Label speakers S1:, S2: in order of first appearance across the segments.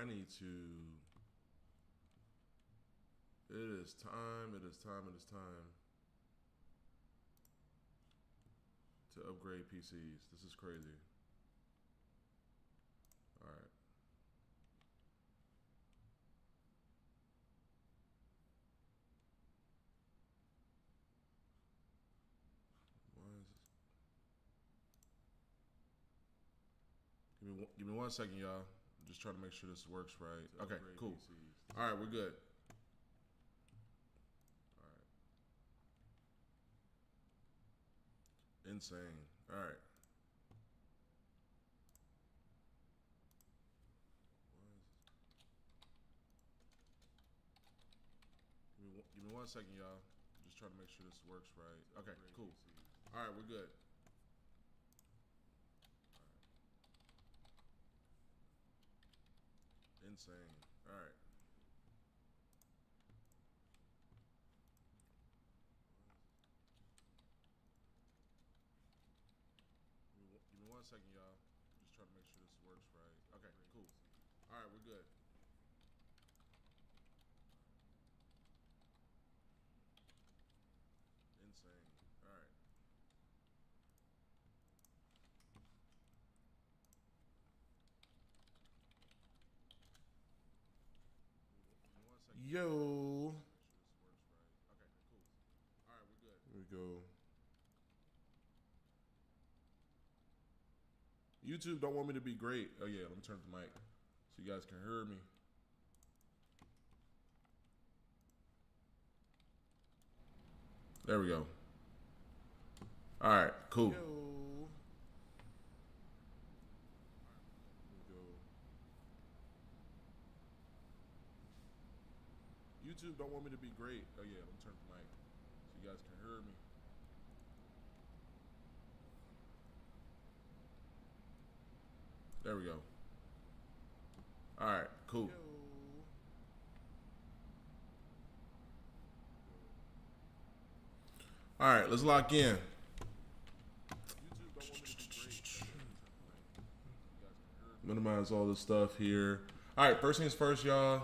S1: I need to. It is time. It is time. It is time to upgrade PCs. This is crazy. All right. Why is this? Give me 1 second, y'all. Just trying to make sure this works right. Okay, cool. All right, we're good. All right. Insane. All right. Give me 1 second, y'all. Just trying to make sure this works right. Okay, cool. All right, we're good. Insane. All right. Give me 1 second, y'all. Just trying to make sure this works right. Okay, cool. All right, we're good. Insane. All right. Yo. Okay, cool. All right, we're good. Here we go. YouTube don't want me to be great. Oh yeah, let me turn up the mic so you guys can hear me. There we go. All right, cool. Yo. YouTube don't want me to be great. Oh yeah, let me turn up the mic so you guys can hear me. There we go. All right, cool. All right, let's lock in. Minimize all this stuff here. All right, first things first, y'all.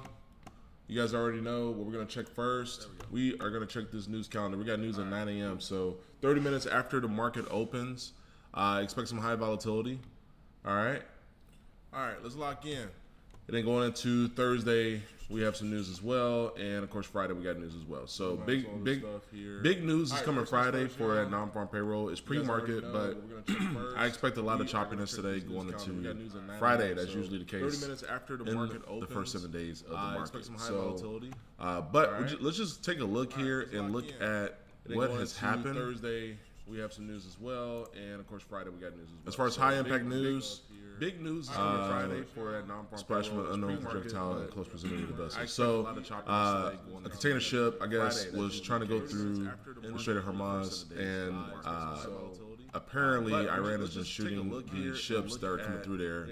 S1: You guys already know what we're going to check first. We are going to check this news calendar. We got news at 9 a.m. So 30 minutes after the market opens, expect some high volatility. All right. All right, let's lock in. And then going into Thursday, we have some news as well, and of course Friday we got news as well. So big news is coming Friday for that non-farm payroll. It's pre-market, but I expect a lot of choppiness today going into Friday. That's usually the case. 30 minutes after the market opens, the first 7 days of the market. So, but let's just take a look here and look at what has happened. Thursday, we have some news as well, and of course Friday we got news as well. As far as high impact news, big news is coming Friday for that non-farm splash from an unknown projectile in close proximity to the vessel. So a container ship, I guess, was trying to go through the Strait of Hormuz, and apparently Iran has been shooting these ships that are coming through there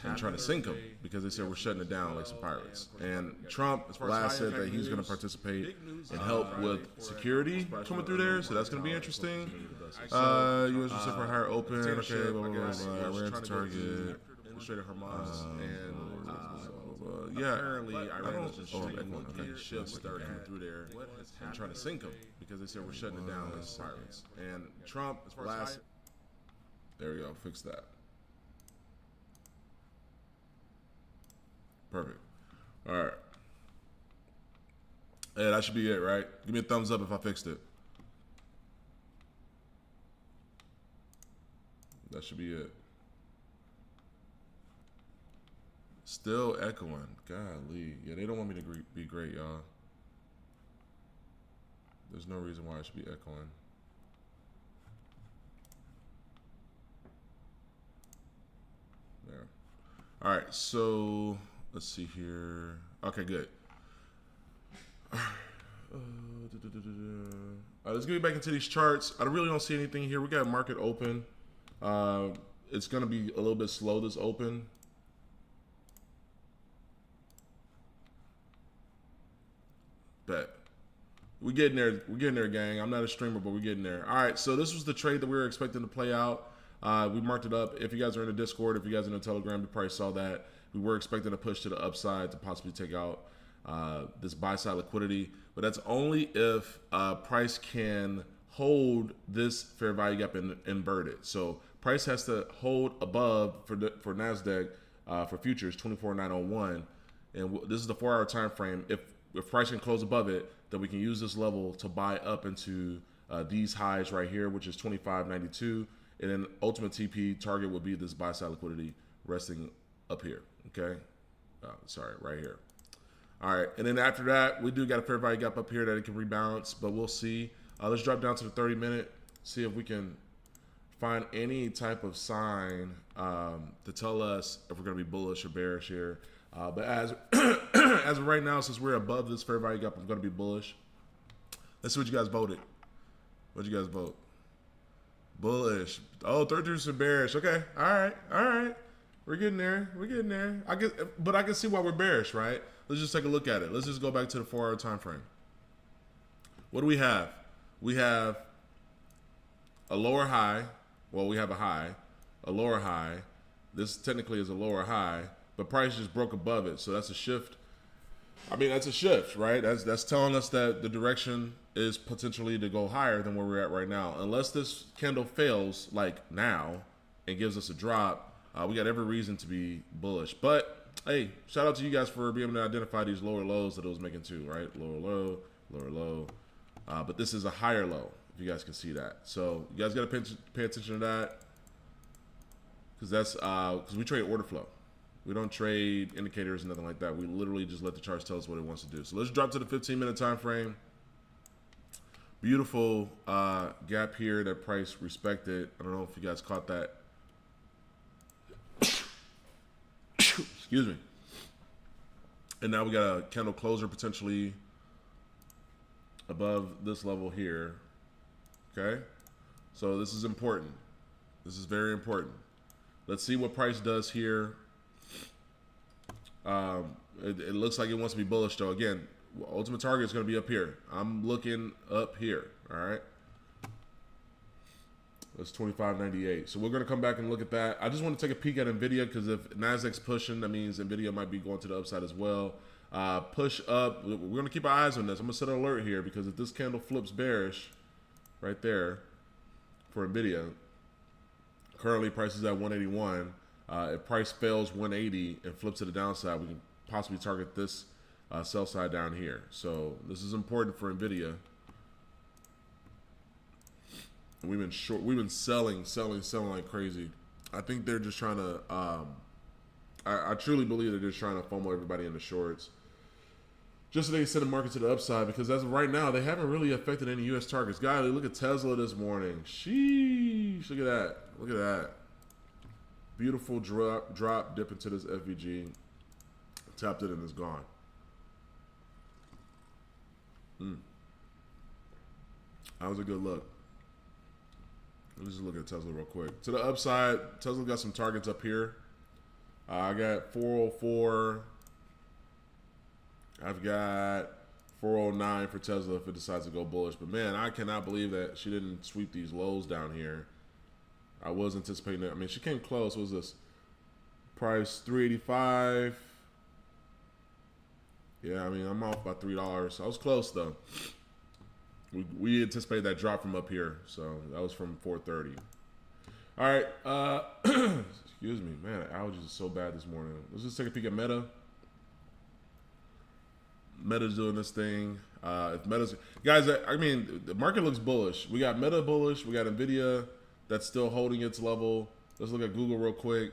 S1: and trying to sink them because they said we're shutting it down like some pirates. And Trump last said that he's going to participate and help with security coming through there, so that's going to be interesting. U.S. Pacific higher open. Okay, blah, blah, blah, blah. Iran to target. Strait of Hormuz. And yeah, apparently Iran has been shooting these ships that are coming through there and trying to sink them because they said we're shutting it down as pirates. And Trump last. There we go. Fix that. Perfect. All right. Yeah, that should be it, right? Give me a thumbs up if I fixed it. That should be it. Still echoing. Golly. Yeah, they don't want me to be great, y'all. There's no reason why I should be echoing. There. All right, so let's see here. Okay, good. All right, let's get back into these charts. I really don't see anything here. We got market open. It's going to be a little bit slow this open. Bet. We're getting there. We're getting there, gang. I'm not a streamer, but we're getting there. All right, so this was the trade that we were expecting to play out. We marked it up. If you guys are in the Discord, if you guys are in the Telegram, you probably saw that. We were expecting a push to the upside to possibly take out this buy side liquidity, but that's only if price can hold this fair value gap and invert it. So price has to hold above for NASDAQ for futures 24,901, and this is the 4-hour time frame. If price can close above it, then we can use this level to buy up into these highs right here, which is 25.92, and then ultimate TP target would be this buy side liquidity resting up here. Okay, sorry, right here. All right, and then after that, we do got a fair value gap up here that it can rebalance, but we'll see. Let's drop down to the 30-minute, see if we can find any type of sign to tell us if we're going to be bullish or bearish here. But as as of right now, since we're above this fair value gap, I'm going to be bullish. Let's see what you guys voted. What'd you guys vote? Bullish. Oh, 33% bearish. Okay. All right. All right. We're getting there. We're getting there. But I can see why we're bearish, right? Let's just take a look at it. Let's just go back to the 4-hour time frame. What do we have? We have a lower high. Well, we have a high, a lower high. This technically is a lower high, but price just broke above it. So that's a shift. I mean, that's a shift, right? That's telling us that the direction is potentially to go higher than where we're at right now. Unless this candle fails like now and gives us a drop, we got every reason to be bullish. But hey, shout out to you guys for being able to identify these lower lows that it was making too, right? Lower low, lower low. But this is a higher low, if you guys can see that. So you guys got to pay attention to that, because that's because we trade order flow. We don't trade indicators and nothing like that. We literally just let the charts tell us what it wants to do. So let's drop to the 15-minute time frame. Beautiful gap here that price respected. I don't know if you guys caught that. Excuse me. And now we got a candle closer potentially above this level here. Okay, so this is important. This is very important. Let's see what price does here. It looks like it wants to be bullish though. Again, ultimate target is going to be up here. I'm looking up here. All right, that's 25.98. So we're going to come back and look at that. I just want to take a peek at Nvidia, because if Nasdaq's pushing, that means Nvidia might be going to the upside as well. Push up. We're going to keep our eyes on this. I'm going to set an alert here, because if this candle flips bearish right there for Nvidia, currently price is at 181. If price fails 180 and flips to the downside, we can possibly target this sell side down here. So this is important for Nvidia. And we've been selling like crazy. I think they're just trying to I truly believe they're just trying to FOMO everybody in the shorts, just so they can send the market to the upside, because as of right now, they haven't really affected any U.S. targets. Guys, look at Tesla this morning. Sheesh, look at that. Look at that. Beautiful drop, dip into this FVG. Tapped it and it's gone. That was a good look. Let's just look at Tesla real quick. To the upside, Tesla got some targets up here. I got 404. I've got 409 for Tesla if it decides to go bullish. But man, I cannot believe that she didn't sweep these lows down here. I was anticipating that. I mean, she came close. What was this? Price 385. Yeah, I mean, I'm off by $3. I was close though. We anticipated that drop from up here, so that was from 430. All right, excuse me, man. The allergies are so bad this morning. Let's just take a peek at Meta. Meta's doing this thing. If Meta's, guys, I mean, the market looks bullish. We got Meta bullish. We got Nvidia that's still holding its level. Let's look at Google real quick.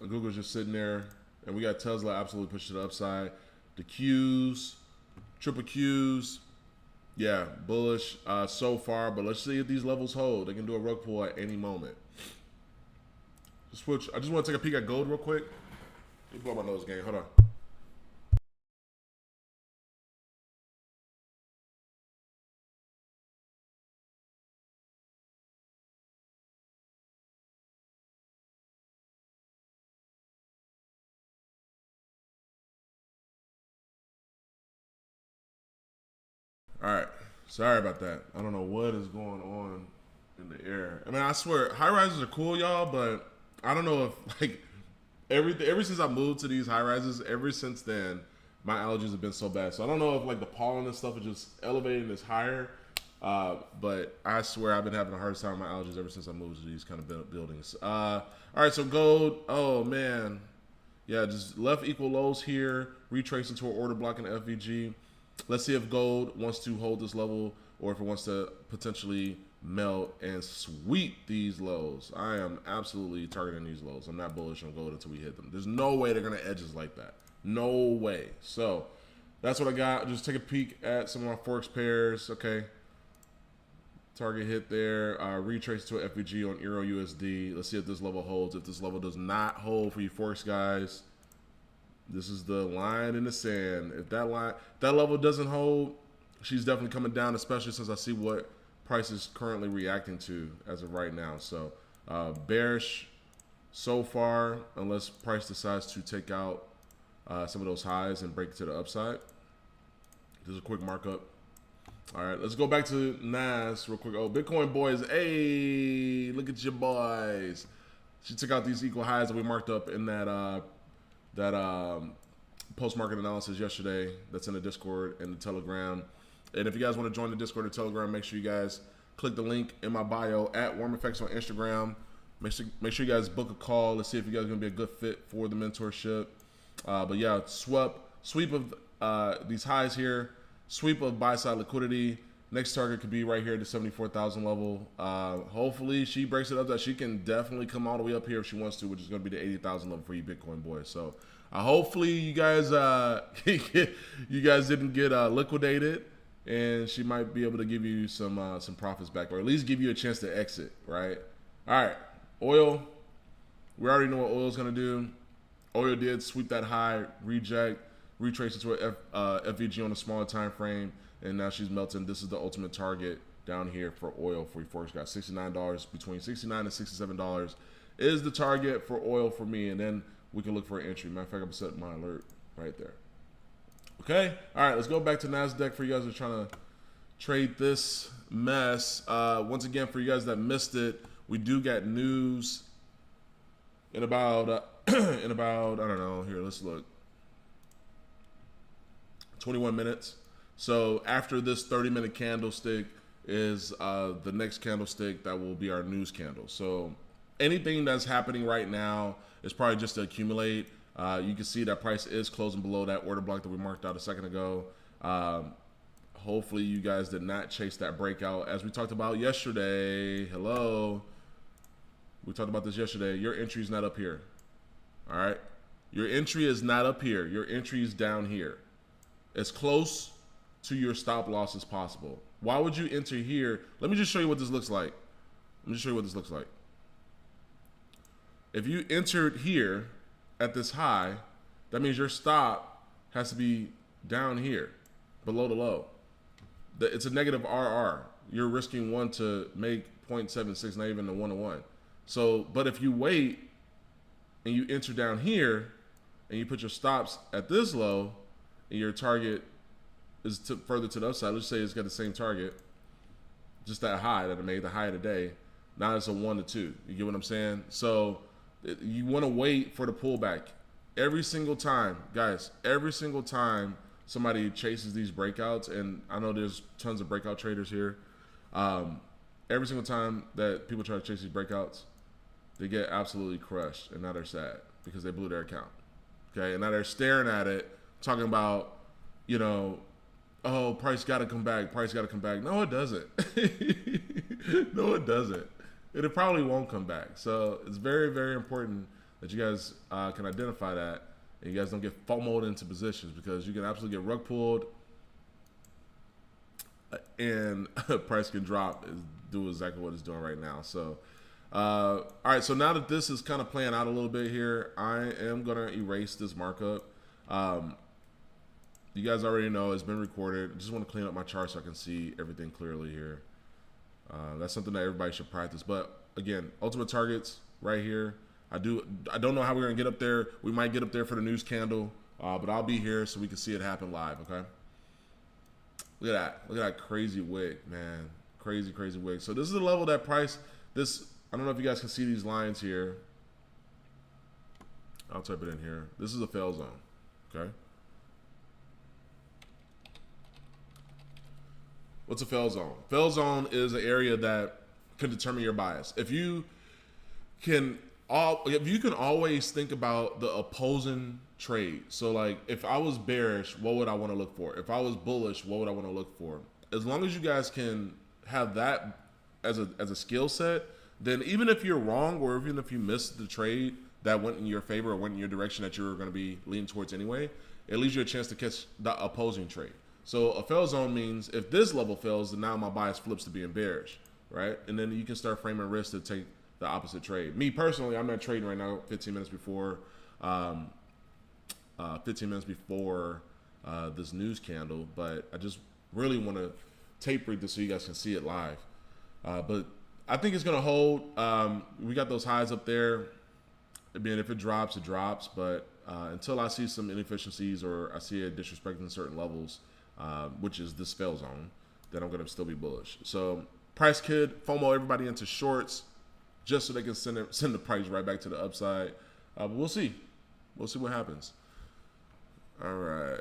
S1: Google's just sitting there, and we got Tesla absolutely pushed to the upside. The Qs, triple Qs. Yeah, bullish so far, but let's see if these levels hold. They can do a rug pull at any moment. Switch. I just want to take a peek at gold real quick. Let me blow my nose, gang. Hold on. All right. Sorry about that. I don't know what is going on in the air. I mean, I swear, high rises are cool, y'all, but I don't know if, like, Ever since I moved to these high rises, ever since then, my allergies have been so bad. So I don't know if like the pollen and stuff is just elevating this higher. But I swear I've been having a hard time with my allergies ever since I moved to these kind of buildings. All right, so gold. Oh man, yeah, just left equal lows here, retracing to an order block in the FVG. Let's see if gold wants to hold this level or if it wants to potentially melt and sweep these lows. I am absolutely targeting these lows. I'm not bullish on gold until we hit them. There's no way they're going to edge us like that. No way. So that's what I got. Just take a peek at some of my Forex pairs. Okay. Target hit there. Retrace to an FVG on Euro USD. Let's see if this level holds. If this level does not hold for you Forex guys, this is the line in the sand. If that level doesn't hold, she's definitely coming down, especially since I see what price is currently reacting to as of right now. So bearish so far, unless price decides to take out some of those highs and break to the upside. Just a quick markup. All right, let's go back to Nas real quick. Oh, Bitcoin boys, hey, look at your boys. She took out these equal highs that we marked up in that post-market analysis yesterday. That's in the Discord and the Telegram. And if you guys want to join the Discord or Telegram, make sure you guys click the link in my bio at WarmFX on Instagram. Make sure you guys book a call. Let's see if you guys are going to be a good fit for the mentorship. But yeah, sweep of these highs here. Sweep of buy-side liquidity. Next target could be right here at the 74,000 level. Hopefully she breaks it up that she can definitely come all the way up here if she wants to, which is going to be the 80,000 level for you Bitcoin boys. So hopefully you guys didn't get liquidated, and she might be able to give you some profits back, or at least give you a chance to exit, right? All right, oil. We already know what oil's going to do. Oil did sweep that high, reject, retrace it to a FVG on a smaller time frame, and now she's melting. This is the ultimate target down here for oil for you Forex guys. $69, between $69 and $67 is the target for oil for me, and then we can look for an entry. Matter of fact, I'm setting my alert right there. Okay, all right, let's go back to NASDAQ for you guys who are trying to trade this mess. Once again, for you guys that missed it, we do get news in about I don't know, here, let's look, 21 minutes. So after this 30-minute candlestick is the next candlestick that will be our news candle. So anything that's happening right now is probably just to accumulate. You can see that price is closing below that order block that we marked out a second ago. Hopefully you guys did not chase that breakout. As we talked about yesterday, hello. We talked about this yesterday. Your entry is not up here. All right. Your entry is not up here. Your entry is down here. As close to your stop loss as possible. Why would you enter here? Let me just show you what this looks like. Let me just show you what this looks like. If you entered here at this high, that means your stop has to be down here, below the low. It's a negative RR. You're risking one to make 0.76, not even the 1-to-1. So, but if you wait and you enter down here and you put your stops at this low and your target is further to the upside, let's say it's got the same target, just that high that it made, the high of the day. Now it's a 1-to-2. You get what I'm saying? So you want to wait for the pullback. Every single time, guys, every single time somebody chases these breakouts, and I know there's tons of breakout traders here, every single time that people try to chase these breakouts, they get absolutely crushed, and now they're sad because they blew their account. Okay, and now they're staring at it, talking about, you know, oh, price got to come back, price got to come back. No, it doesn't. No, it doesn't. It probably won't come back. So it's very, very important that you guys can identify that, and you guys don't get FOMO'd into positions, because you can absolutely get rug pulled, and price can drop, do exactly what it's doing right now. So, all right. So now that this is kind of playing out a little bit here, I am gonna erase this markup. You guys already know it's been recorded. I just want to clean up my chart so I can see everything clearly here. That's something that everybody should practice. But again, ultimate targets right here. I don't know how we're gonna get up there. We might get up there for the news candle, but I'll be here so we can see it happen live. Okay. Look at that. Look at that crazy wick, man. Crazy, crazy wick. So this is the level that price. I don't know if you guys can see these lines here. I'll type it in here. This is a fail zone, okay? What's a fail zone? Fail zone is an area that can determine your bias. If you can always think about the opposing trade. So like if I was bearish, what would I want to look for? If I was bullish, what would I want to look for? As long as you guys can have that as a skill set, then even if you're wrong or even if you missed the trade that went in your favor or went in your direction that you were going to be leaning towards anyway, it leaves you a chance to catch the opposing trade. So a fail zone means if this level fails, then now my bias flips to being bearish, right? And then you can start framing risk to take the opposite trade. Me personally, I'm not trading right now. 15 minutes before this news candle, but I just really want to tape read this so you guys can see it live. But I think it's gonna hold. We got those highs up there. I mean, if it drops, it drops. But until I see some inefficiencies or I see it disrespecting certain levels, which is this fail zone, then I'm gonna still be bullish. So price could FOMO everybody into shorts just so they can send the price right back to the upside. But we'll see. We'll see what happens. All right.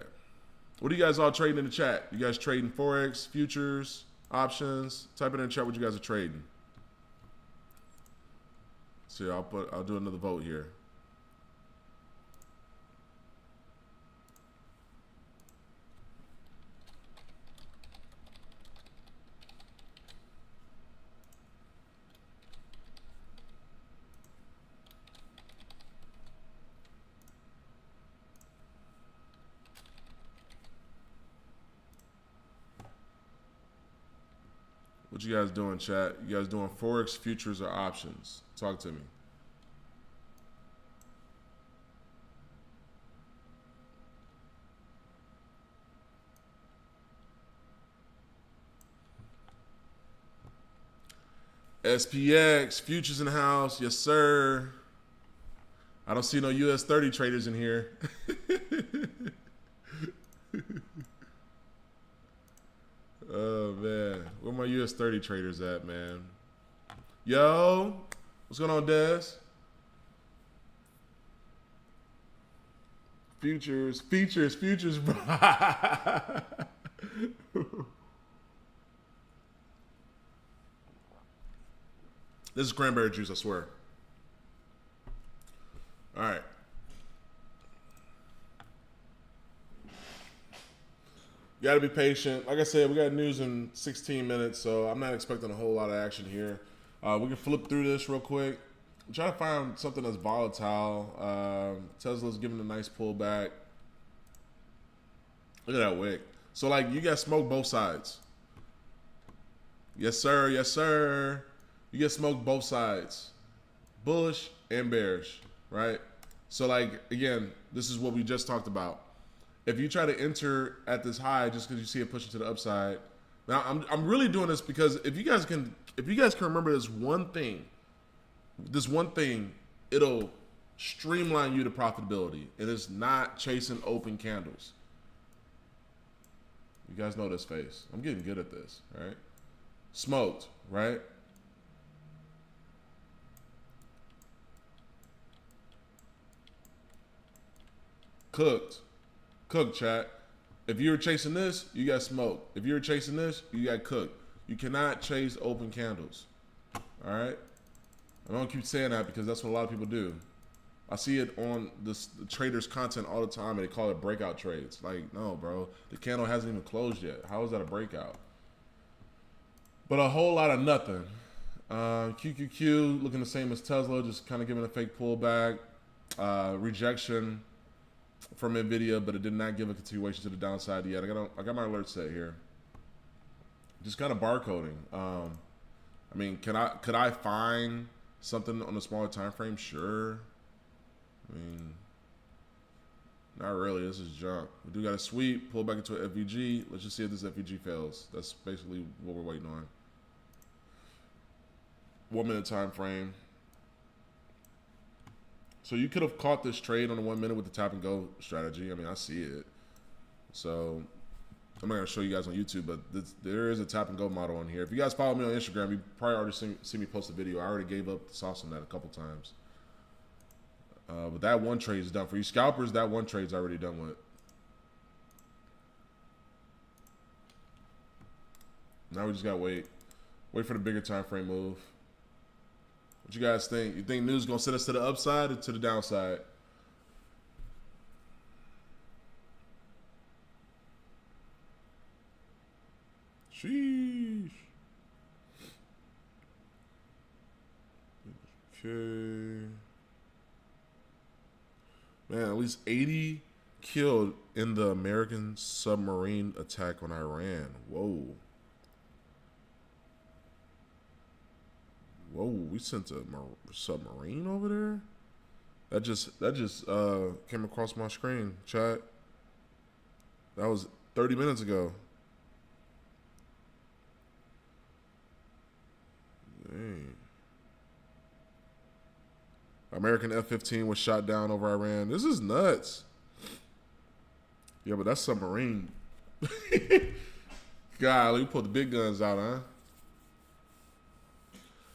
S1: What are you guys all trading in the chat? You guys trading Forex, futures, options? Type it in the chat what you guys are trading. See, I'll do another vote here. What you guys doing, chat? You guys doing Forex, futures, or options? Talk to me. SPX, futures in the house. Yes, sir. I don't see no US 30 traders in here. Oh, man. Where my US 30 traders at, man? Yo. What's going on, Des? Futures, bro. This is cranberry juice, I swear. All right. You got to be patient. Like I said, we got news in 16 minutes, so I'm not expecting a whole lot of action here. We can flip through this real quick. I'm trying to find something that's volatile. Tesla's giving a nice pullback. Look at that wick. So, like, you got smoke both sides. Yes, sir. Yes, sir. You get smoked both sides. Bullish and bearish, right? So, like, again, this is what we just talked about. If you try to enter at this high just because you see it pushing to the upside. Now, I'm really doing this because if you guys can remember this one thing, it'll streamline you to profitability. It is not chasing open candles. You guys know this face. I'm getting good at this, right? Smoked, right? Cooked, chat. If you're chasing this, you got smoked. If you're chasing this, you got cooked. You cannot chase open candles. All right? I don't keep saying that because that's what a lot of people do. I see it on the traders' content all the time, and they call it breakout trades. Like, no, bro. The candle hasn't even closed yet. How is that a breakout? But a whole lot of nothing. QQQ looking the same as Tesla, just kind of giving a fake pullback. Rejection from NVIDIA, but it did not give a continuation to the downside yet. I got my alert set here. Just kind of barcoding. I mean, could I find something on a smaller time frame? Sure. I mean, not really. This is junk. We do got a sweep, pull back into an FVG. Let's just see if this FVG fails. That's basically what we're waiting on. 1 minute time frame. So you could have caught this trade on the 1 minute with the tap and go strategy. I mean, I see it. So I'm not going to show you guys on YouTube, but there is a tap and go model on here. If you guys follow me on Instagram, you probably already see me post a video. I already gave up the sauce on that a couple times. But that one trade is done for you scalpers. That one trade's already done with. Now we just gotta wait for the bigger time frame move. What you guys think? You think news gonna send us to the upside or to the downside? Sheesh. Okay. Man, at least 80 killed in the American submarine attack on Iran. Whoa. Whoa, we sent a submarine over there? That just came across my screen, chat. That was 30 minutes ago. Dang. American F-15 was shot down over Iran. This is nuts. Yeah, but that's submarine. God, we put the big guns out, huh?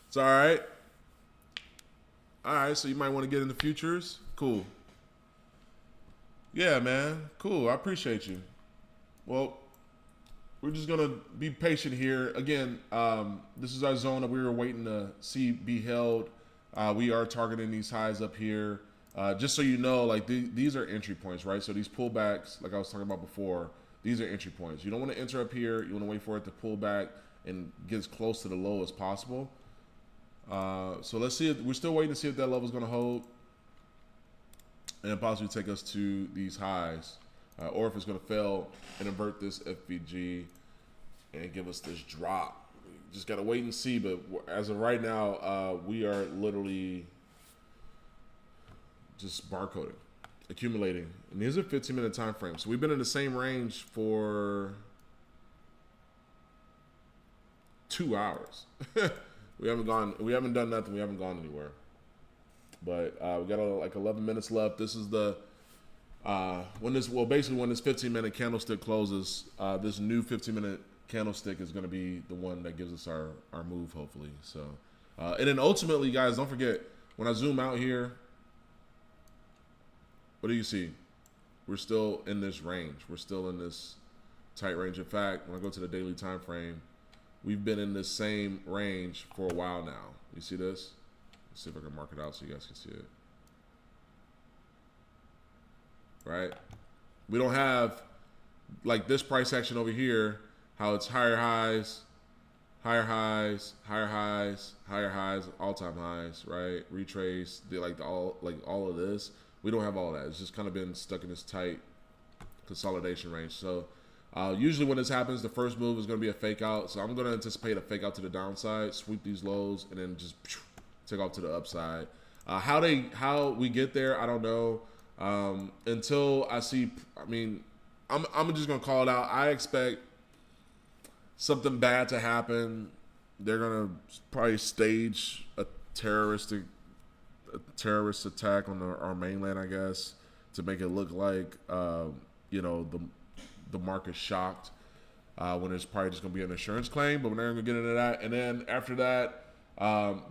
S1: It's all right. All right, so you might want to get into futures. Cool. Yeah, man. Cool. I appreciate you. Well, we're just going to be patient here. Again, this is our zone that we were waiting to see be held. We are targeting these highs up here. Just so you know, like these are entry points, right? So these pullbacks, like I was talking about before, these are entry points. You don't want to enter up here. You want to wait for it to pull back and get as close to the low as possible. So let's see. We're still waiting to see if that level is going to hold and possibly take us to these highs, or if it's going to fail and invert this FVG and give us this drop. Just got to wait and see. But as of right now, we are literally just barcoding, accumulating. And these are 15-minute time frames. So we've been in the same range for 2 hours. We haven't done nothing. We haven't gone anywhere. But we got like 11 minutes left. This is the when this 15-minute candlestick closes, this new 15-minute candlestick is going to be the one that gives us our move, hopefully. So, and then ultimately, guys, don't forget, when I zoom out here, what do you see? We're still in this range. We're still in this tight range. In fact, when I go to the daily time frame, we've been in this same range for a while now. You see this? Let's see if I can mark it out so you guys can see it. Right? We don't have like this price action over here, how it's higher highs, higher highs, higher highs, higher highs, all-time highs, right? Retrace, all of this. We don't have all that. It's just kind of been stuck in this tight consolidation range. So usually when this happens, the first move is going to be a fake out. So I'm going to anticipate a fake out to the downside, sweep these lows, and then just take off to the upside. How we get there, I don't know. Until I see, I'm just going to call it out. I expect something bad to happen. They're going to probably stage a terrorist attack on our mainland, I guess, to make it look like, the market's shocked, when it's probably just going to be an insurance claim, but we're not going to get into that. And then after that,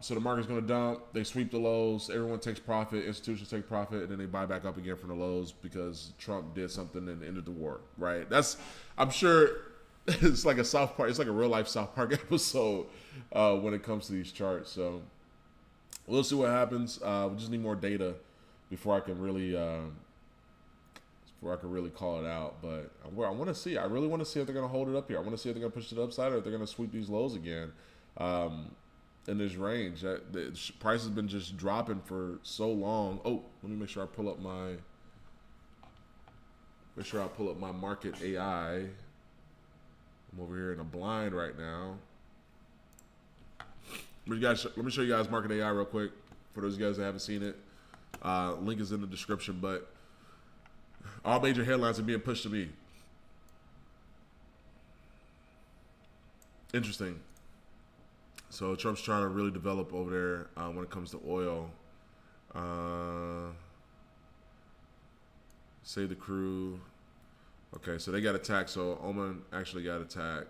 S1: so the market's going to dump, they sweep the lows, everyone takes profit, institutions take profit, and then they buy back up again from the lows because Trump did something and ended the war, right? I'm sure it's like it's like a real life South Park episode when it comes to these charts. So we'll see what happens. We just need more data before I can really call it out. But I want to see. I really want to see if they're going to hold it up here. I want to see if they're going to push to the upside or if they're going to sweep these lows again in this range. The price has been just dropping for so long. Oh, let me make sure I pull up my market AI. I'm over here in a blind right now. Let me show you guys market AI real quick for those guys that haven't seen it. Link is in the description, but all major headlines are being pushed to me. Interesting. So Trump's trying to really develop over there when it comes to oil. Save the crew. Okay, so they got attacked. So Oman actually got attacked.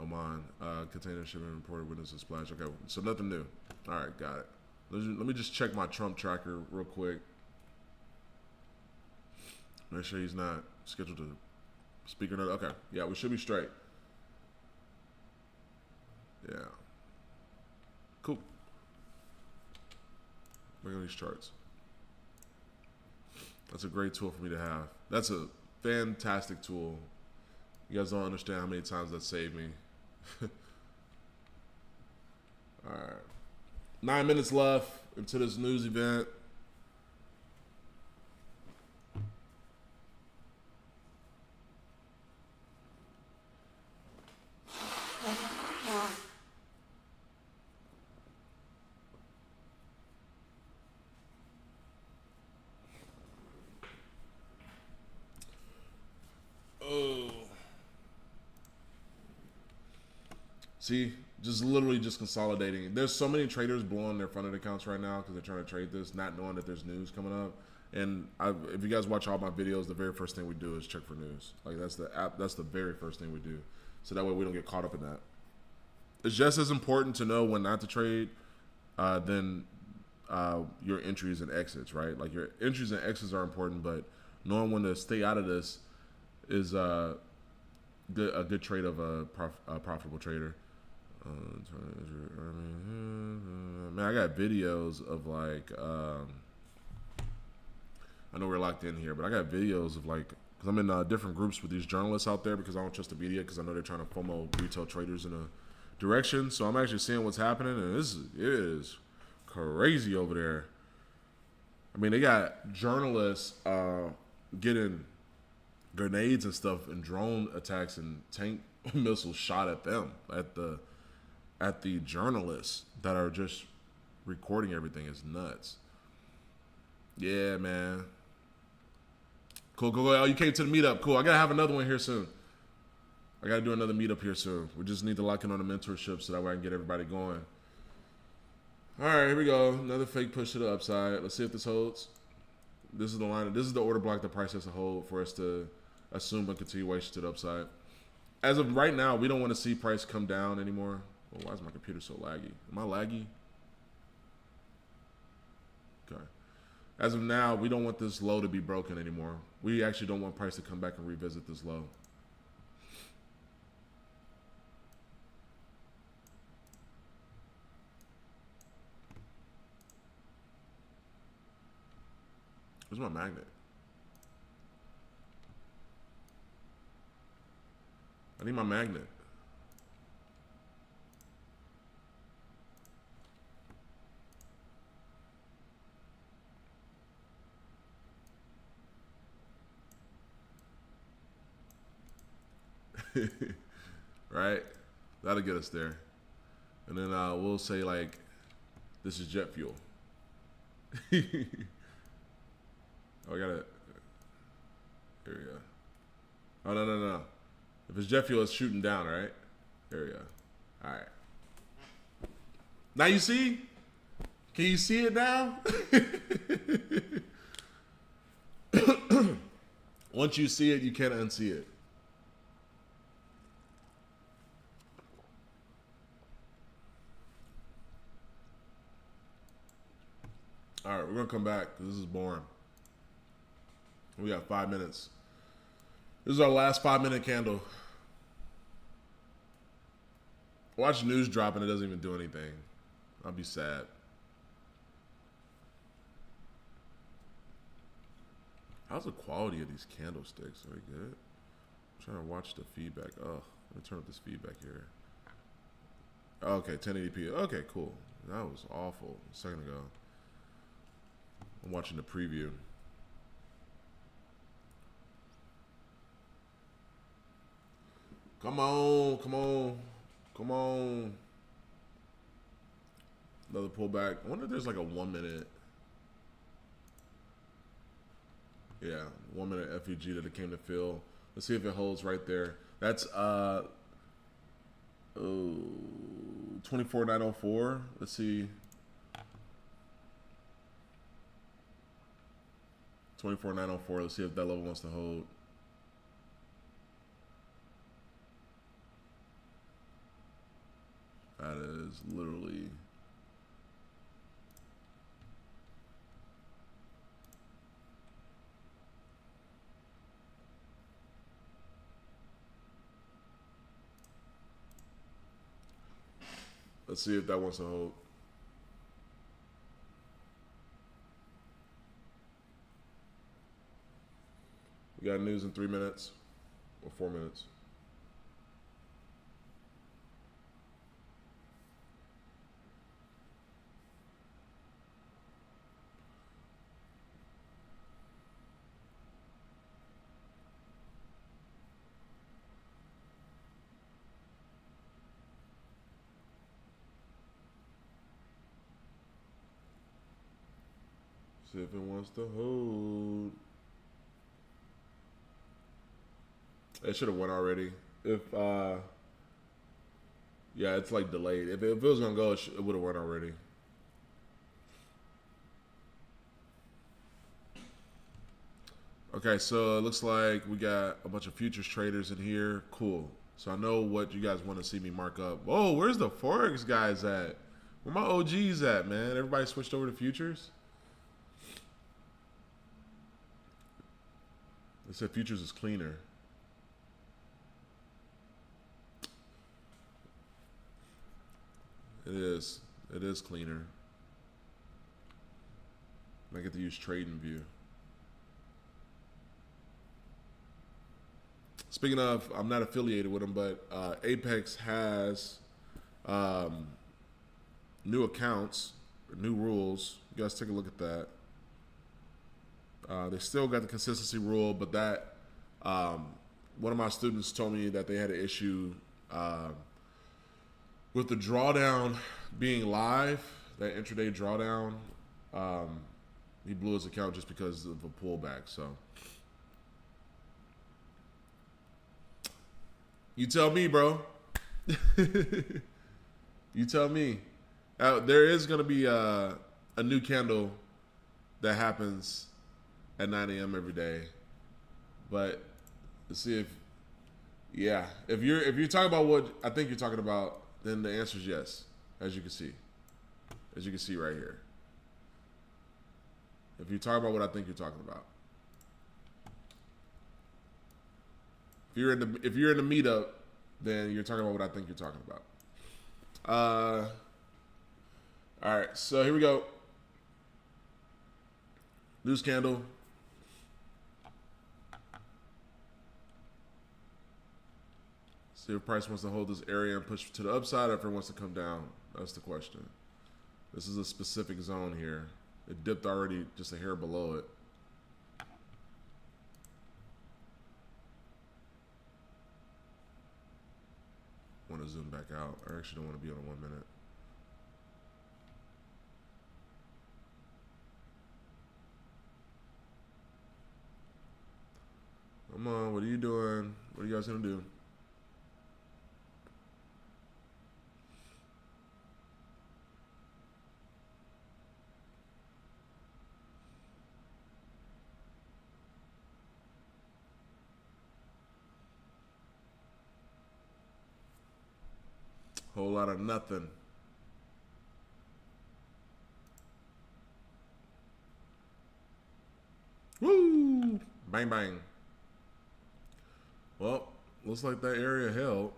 S1: Oman, container shipment reported witnesses splash. Okay, so nothing new. All right, got it. Let me just check my Trump tracker real quick. Make sure he's not scheduled to speak another. Okay, yeah, we should be straight. Yeah. Cool. Look at these charts. That's a great tool for me to have. That's a fantastic tool. You guys don't understand how many times that saved me. All right. 9 minutes left into this news event. Oh. See, just literally just consolidating. There's so many traders blowing their funded accounts right now because they're trying to trade this, not knowing that there's news coming up. And if you guys watch all my videos, the very first thing we do is check for news. Like that's the very first thing we do. So that way we don't get caught up in that. It's just as important to know when not to trade than your entries and exits, right? Like your entries and exits are important, but knowing when to stay out of this is a good trade of a profitable trader. Man, I got videos of like I know we're locked in here, but I got videos of like, because I'm in different groups with these journalists out there because I don't trust the media because I know they're trying to FOMO retail traders in a direction. So I'm actually seeing what's happening, and it is crazy over there. I mean, they got journalists getting grenades and stuff and drone attacks and tank missiles shot at them, at the journalists that are just recording everything. Is nuts. Yeah, man. Cool. Oh, you came to the meetup. Cool. I gotta have another one here soon. I gotta do another meetup here soon. We just need to lock in on the mentorship so that way I can get everybody going. All right, here we go. Another fake push to the upside. Let's see if this holds. This is the line. This is the order block the price has to hold for us to assume a continuation to the upside. As of right now, we don't want to see price come down anymore. Well, why is my computer so laggy? Am I laggy? Okay. As of now, we don't want this low to be broken anymore. We actually don't want price to come back and revisit this low. Where's my magnet? I need my magnet. Right? That'll get us there. And then we'll say like, this is jet fuel. Oh, I got it. Here we go. Oh, no. If it's jet fuel, it's shooting down, right? There we go. All right. Now you see? Can you see it now? Once you see it, you can't unsee it. All right, we're going to come back because this is boring. We got 5 minutes. This is our last 5-minute candle. Watch news drop and it doesn't even do anything. I'll be sad. How's the quality of these candlesticks? Are they good? I'm trying to watch the feedback. Oh, let me turn up this feedback here. Okay, 1080p. Okay, cool. That was awful a second ago. I'm watching the preview. Come on. Another pullback. I wonder if there's like a 1 minute. Yeah, 1 minute FVG that it came to fill. Let's see if it holds right there. That's 24,904. Let's see. 24,904. Let's see if that level wants to hold. That is literally. Let's see if that wants to hold. We got news in 3 minutes or 4 minutes. See if it wants to hold. It should have went already. If yeah, it's like delayed. If it was gonna go, it would have went already. Okay, so it looks like we got a bunch of futures traders in here. Cool. So I know what you guys want to see me mark up. Whoa, where's the Forex guys at? Where my OGs at, man? Everybody switched over to futures? They said futures is cleaner. It is. It is cleaner. I get to use Trading View. Speaking of, I'm not affiliated with them, but Apex has new accounts, new rules. You guys take a look at that. They still got the consistency rule, but that one of my students told me that they had an issue with the drawdown being live, that intraday drawdown. He blew his account just because of a pullback. So you tell me, bro. You tell me. There is going to be a new candle that happens at 9 a.m. every day, but let's see if you're talking about what I think you're talking about, then the answer is yes, as you can see right here. If you're talking about what I think you're talking about, if you're in the meetup, then you're talking about what I think you're talking about. All right, so here we go. News candle. See if price wants to hold this area and push to the upside, or if it wants to come down. That's the question. This is a specific zone here. It dipped already just a hair below it. I want to zoom back out. I actually don't want to be on a 1 minute. Come on, what are you doing? What are you guys gonna do? Whole lot of nothing. Woo! Bang, bang. Well, looks like that area held.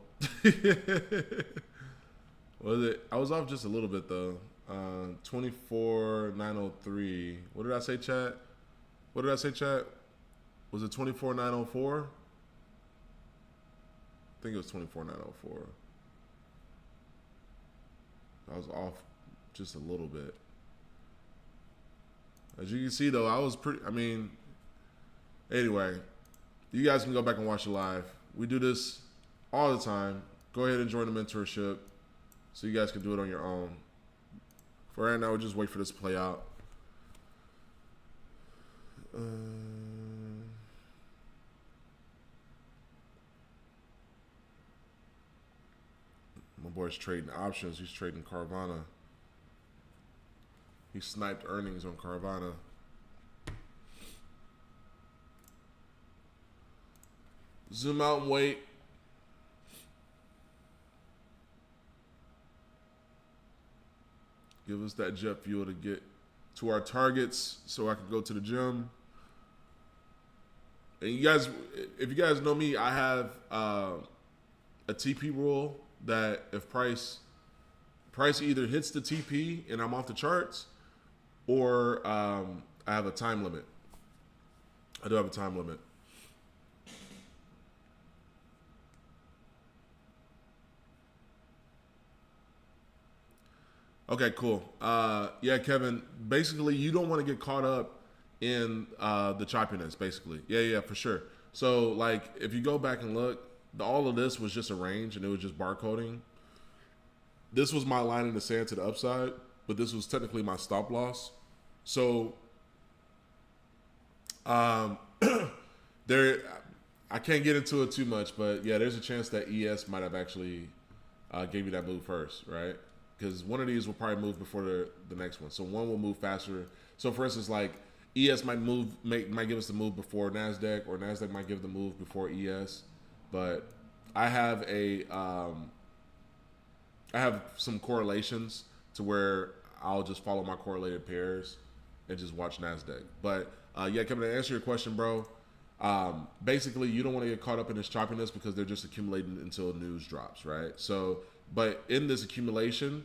S1: Was it? I was off just a little bit though. 24,903. What did I say, chat? What did I say, chat? Was it 24,904? I think it was 24,904. I was off just a little bit. As you can see though, I was pretty, I mean, anyway, you guys can go back and watch it live. We do this all the time. Go ahead and join the mentorship so you guys can do it on your own. For right now, we'll just wait for this to play out. My boy's trading options. He's trading Carvana. He sniped earnings on Carvana. Zoom out and wait. Give us that jet fuel to get to our targets so I can go to the gym. And you guys, if you guys know me, I have a TP rule that if price price either hits the TP and I'm off the charts, or I have a time limit. I do have a time limit. Okay, cool. Yeah, Kevin, basically you don't want to get caught up in the choppiness, basically. Yeah, for sure. So, like, if you go back and look, all of this was just a range, and it was just barcoding. This was my line in the sand to the upside, but this was technically my stop loss. So, there, I can't get into it too much, but yeah, there's a chance that ES might have actually gave you that move first, right? Because one of these will probably move before the next one. So one will move faster. So for instance, like ES might give us the move before NASDAQ, or NASDAQ might give the move before ES. But I have some correlations to where I'll just follow my correlated pairs and just watch NASDAQ. But yeah, Kevin, to answer your question, bro, basically you don't want to get caught up in this choppiness because they're just accumulating until news drops, right? So, but in this accumulation,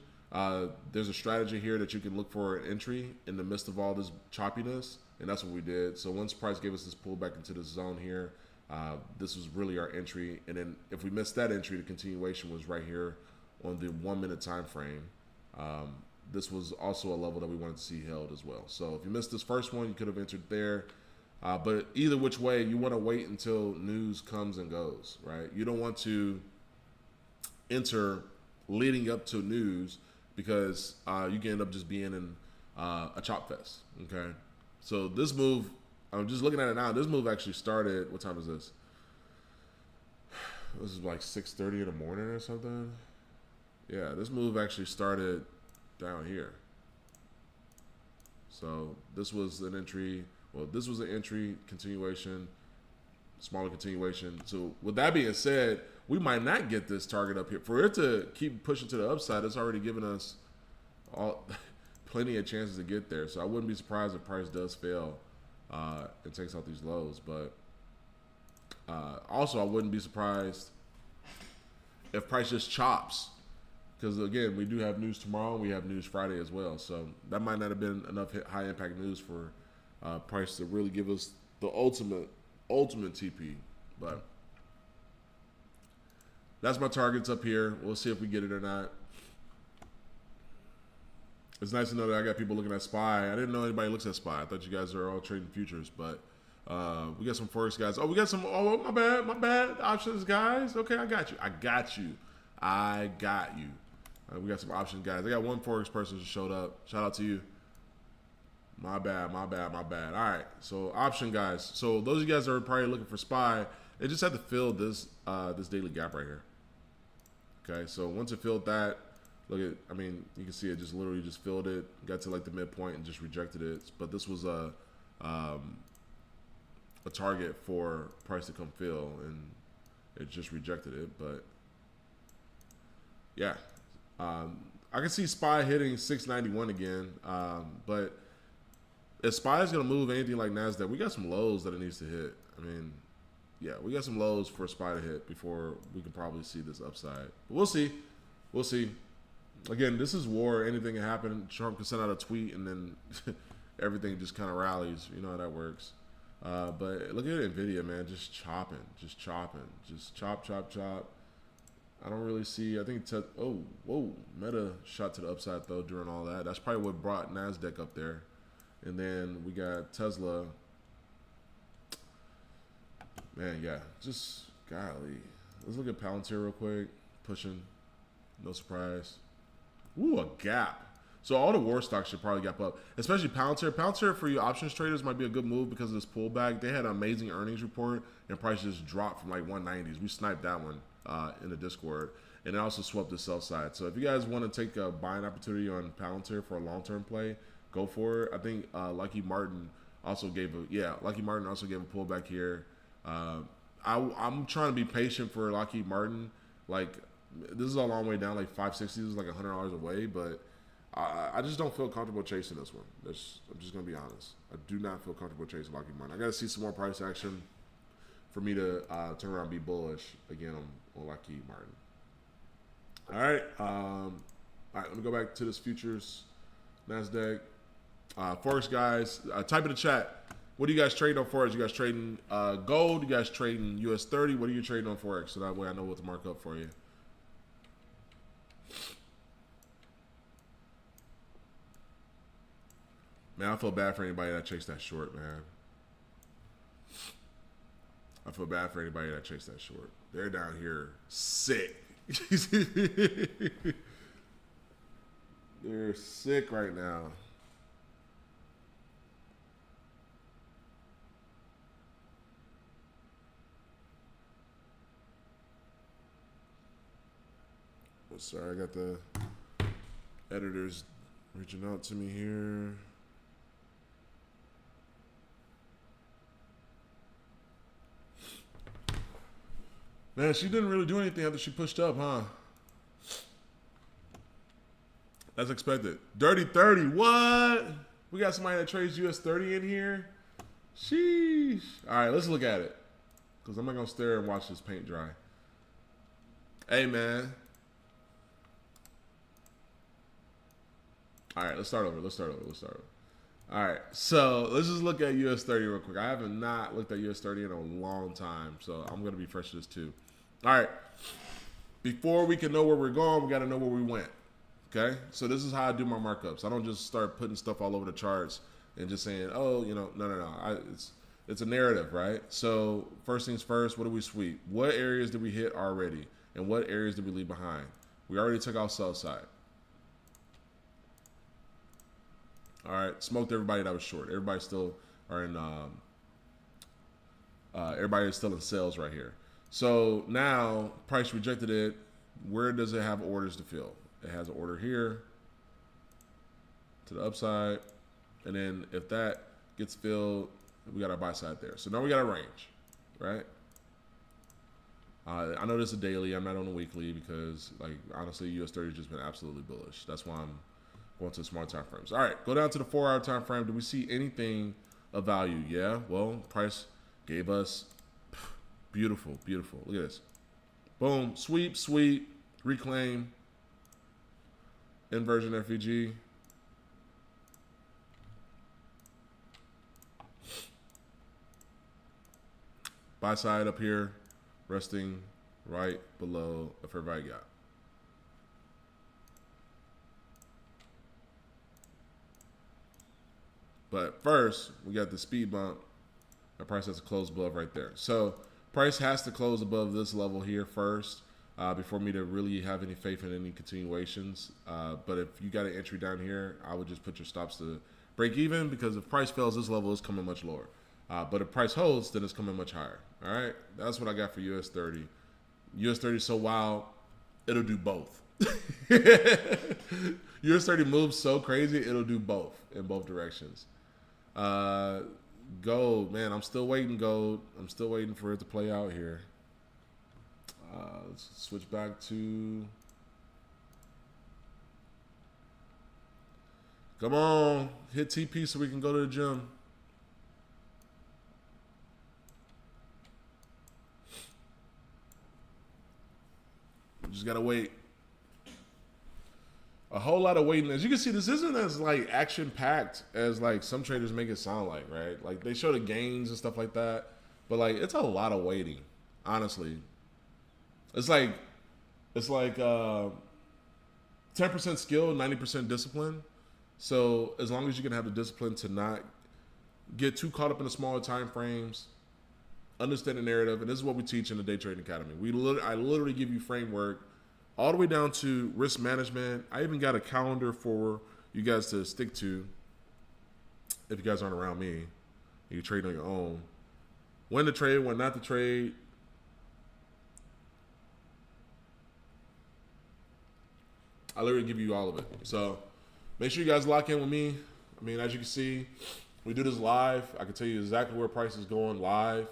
S1: there's a strategy here that you can look for an entry in the midst of all this choppiness, and that's what we did. So once price gave us this pullback into this zone here, this was really our entry. And then if we missed that entry, the continuation was right here on the 1 minute time frame. This was also a level that we wanted to see held as well. So if you missed this first one, you could have entered there. But either which way, you want to wait until news comes and goes, right? You don't want to enter leading up to news, because you can end up just being in a chop fest, okay? So this move, I'm just looking at it now. This move actually started, what time is this? This is like 6:30 in the morning or something. Yeah, this move actually started down here. So this was an entry. Well, this was an entry, continuation, smaller continuation. So with that being said, we might not get this target up here. For it to keep pushing to the upside, it's already given us plenty of chances to get there. So I wouldn't be surprised if price does fail and takes out these lows. But also, I wouldn't be surprised if price just chops. Because, again, we do have news tomorrow. We have news Friday as well. So that might not have been enough high-impact news for price to really give us the ultimate TP. But that's my targets up here. We'll see if we get it or not. It's nice to know that I got people looking at SPY. I didn't know anybody looks at SPY. I thought you guys are all trading futures, but we got some Forex guys. Oh, we got some, oh, my bad. Options guys. Okay, I got you. We got some option guys. I got one Forex person who showed up. Shout out to you. My bad. All right, so option guys. So those of you guys that are probably looking for SPY, they just had to fill this this daily gap right here. Okay, so once it filled that, look at, I mean, you can see it just literally just filled it, got to like the midpoint and just rejected it. But this was a target for price to come fill, and it just rejected it. But yeah, I can see SPY hitting 691 again. But if SPY is going to move anything like NASDAQ, we got some lows that it needs to hit. I mean, yeah, we got some lows for SPY to hit before we can probably see this upside. But we'll see. Again, this is war. Anything can happen. Trump can send out a tweet and then everything just kind of rallies. You know how that works. But look at NVIDIA, man. Just chopping. Just chop. I don't really see. I think Meta shot to the upside though during all that. That's probably what brought NASDAQ up there. And then we got Tesla. Man, yeah, just golly. Let's look at Palantir real quick. Pushing, no surprise. Ooh, a gap. So all the war stocks should probably gap up, especially Palantir. Palantir for you options traders might be a good move because of this pullback. They had an amazing earnings report and price just dropped from like 190s. We sniped that one in the Discord, and it also swept the sell side. So if you guys want to take a buying opportunity on Palantir for a long-term play, go for it. I think Lockheed Martin also gave a pullback here. I'm trying to be patient for Lockheed Martin. Like, this is a long way down, like 560 is like $100 away, but I just don't feel comfortable chasing this one. I'm just gonna be honest. I do not feel comfortable chasing Lockheed Martin. I gotta see some more price action for me to turn around and be bullish again on Lockheed Martin. All right, All right, let me go back to this futures, NASDAQ. Forex guys, type in the chat. What do you guys trade on Forex? You guys trading gold? You guys trading US 30? What are you trading on Forex? So that way I know what to mark up for you. Man, I feel bad for anybody that chased that short, man. I feel bad for anybody that chased that short. They're down here sick. They're sick right now. Oh, sorry, I got the editors reaching out to me here. Man, she didn't really do anything after she pushed up, huh? That's expected. Dirty 30, what? We got somebody that trades US 30 in here? Sheesh. All right, let's look at it. Because I'm not going to stare and watch this paint dry. Hey, man. All right, let's start over. All right, so let's just look at US 30 real quick. I haven't not looked at US 30 in a long time, so I'm going to be fresh to this too. All right, before we can know where we're going, we got to know where we went. Okay, so this is how I do my markups. I don't just start putting stuff all over the charts and just saying, oh, you know, no. It's a narrative, right? So first things first, what do we sweep? What areas did we hit already? And what areas did we leave behind? We already took out sell side. All right, smoked everybody that was short. Everybody still are in. Everybody is still in sales right here. So now price rejected it. Where does it have orders to fill? It has an order here to the upside, and then if that gets filled, we got our buy side there. So now we got a range, right? I know this is a daily. I'm not on a weekly because, like, honestly, US 30 has just been absolutely bullish. That's why I'm going to the smart time frames. All right, go down to the 4-hour time frame. Do we see anything of value? Yeah. Well, price gave us beautiful. Look at this. Boom. Sweep. Reclaim. Inversion FVG. Buy side up here, resting right below a fair value gap. But first, we got the speed bump. Our price has to close above right there. So price has to close above this level here first before me to really have any faith in any continuations. But if you got an entry down here, I would just put your stops to break even, because if price fails this level, it's coming much lower. But if price holds, then it's coming much higher. All right, that's what I got for US 30. US 30 is so wild, it'll do both. US 30 moves so crazy, it'll do both in both directions. Gold, man, I'm still waiting, gold. I'm still waiting for it to play out here. Let's switch back to... Come on, hit TP so we can go to the gym. We just gotta wait. A whole lot of waiting. As you can see, this isn't as like action packed as like some traders make it sound like, right? Like they show the gains and stuff like that, but like it's a lot of waiting. Honestly, it's like 10% skill, 90% discipline. So as long as you can have the discipline to not get too caught up in the smaller time frames, understand the narrative, and this is what we teach in the Day Trading Academy. I literally give you framework all the way down to risk management. I even got a calendar for you guys to stick to if you guys aren't around me. You trade on your own. When to trade, when not to trade. I literally give you all of it. So make sure you guys lock in with me. I mean, as you can see, we do this live. I can tell you exactly where price is going live.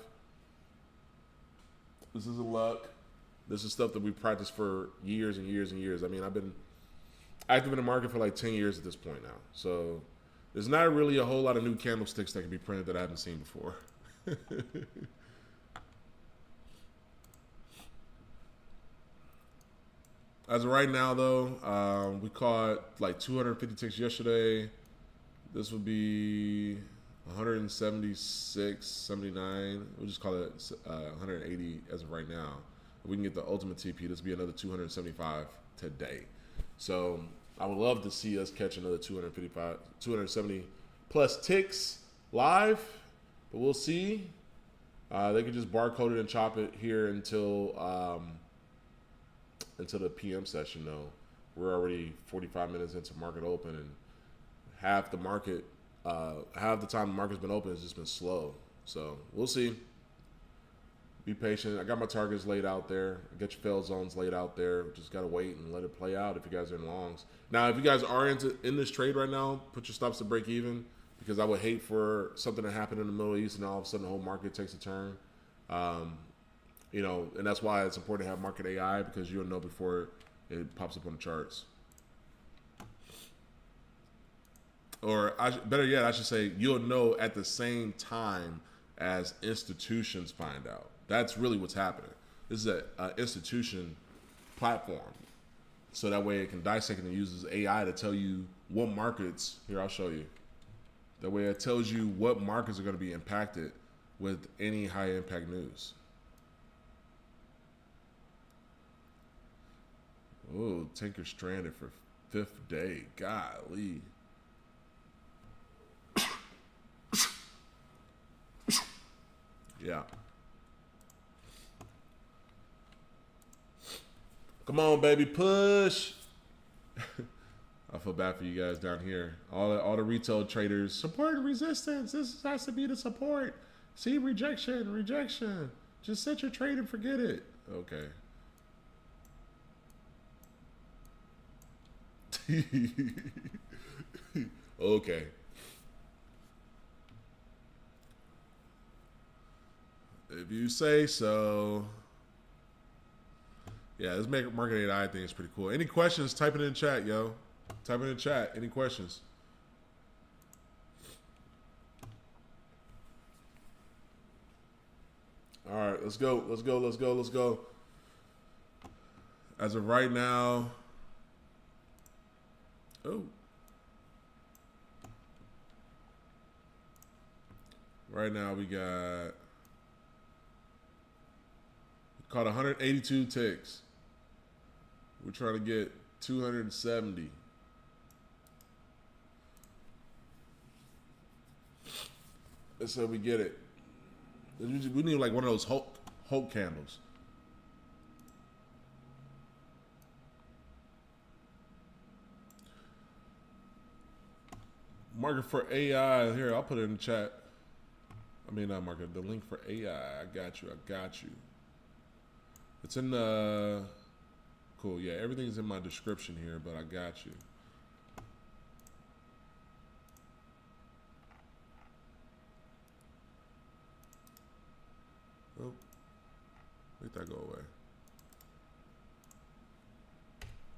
S1: This isn't luck. This is stuff that we practiced for years and years and years. I mean, I've been active in the market for like 10 years at this point now. So there's not really a whole lot of new candlesticks that can be printed that I haven't seen before. As of right now, though, we caught like 250 ticks yesterday. This would be 176, 79. We'll just call it 180 as of right now. If we can get the ultimate TP, this will be another 275 today. So I would love to see us catch another 255, 270 plus ticks live, but we'll see. They could just barcode it and chop it here until the PM session, though. We're already 45 minutes into market open, and half the market, half the time the market's been open has just been slow. So we'll see. Be patient. I got my targets laid out there. I got your fail zones laid out there. Just gotta wait and let it play out if you guys are in longs. Now, if you guys are in this trade right now, put your stops to break even, because I would hate for something to happen in the Middle East and all of a sudden the whole market takes a turn. You know, and that's why it's important to have market AI, because you'll know before it pops up on the charts. Or better yet, I should say, you'll know at the same time as institutions find out. That's really what's happening. This is an institution platform. So that way it can dissect and uses AI to tell you what markets, here I'll show you. That way it tells you what markets are going to be impacted with any high impact news. Oh, tanker stranded for 5th day. Golly. Yeah. Come on, baby, push. I feel bad for you guys down here. All the retail traders, support and resistance. This has to be the support. See, rejection, rejection. Just set your trade and forget it. Okay. Okay. If you say so. Yeah, this market AI thing is pretty cool. Any questions? Type it in chat, yo. Type it in chat. Any questions? All right, let's go. Let's go. Let's go. Let's go. As of right now. Oh. Right now we caught 182 ticks. We're trying to get 270. That's how we get it. We need like one of those Hulk candles. Market for AI. Here, I'll put it in the chat. I mean, not market. The link for AI. I got you. I got you. It's in the... Cool. Yeah, everything's in my description here, but I got you. Oh. Make that go away.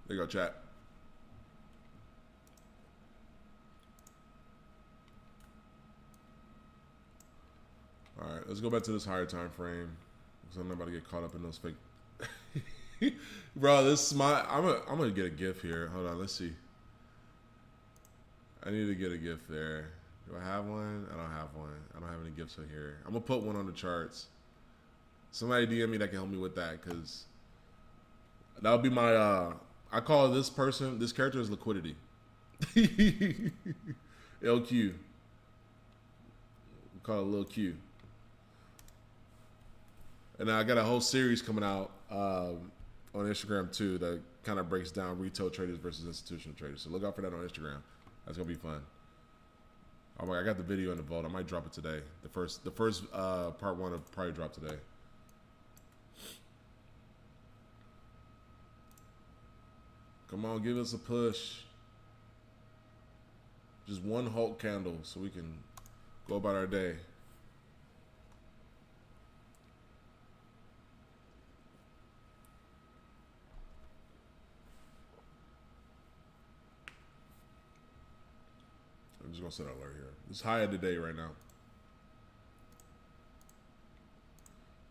S1: There you go, chat. All right, let's go back to this higher time frame, because I'm not about to get caught up in those fake. Bro, this is my. I'm gonna get a GIF here. Hold on, let's see. I need to get a GIF there. Do I have one? I don't have one. I don't have any GIFs in here. I'm gonna put one on the charts. Somebody DM me that can help me with that, because that would be my. I call this character is Liquidity. LQ. We call it Lil Q. And I got a whole series coming out on Instagram too that kind of breaks down retail traders versus institutional traders. So look out for that on Instagram. That's gonna be fun. Oh my! I got the video in the vault. I might drop it today. The first part one will probably drop today. Come on, give us a push. Just one Hulk candle so we can go about our day. I'm just gonna set an alert here. It's high of the day right now.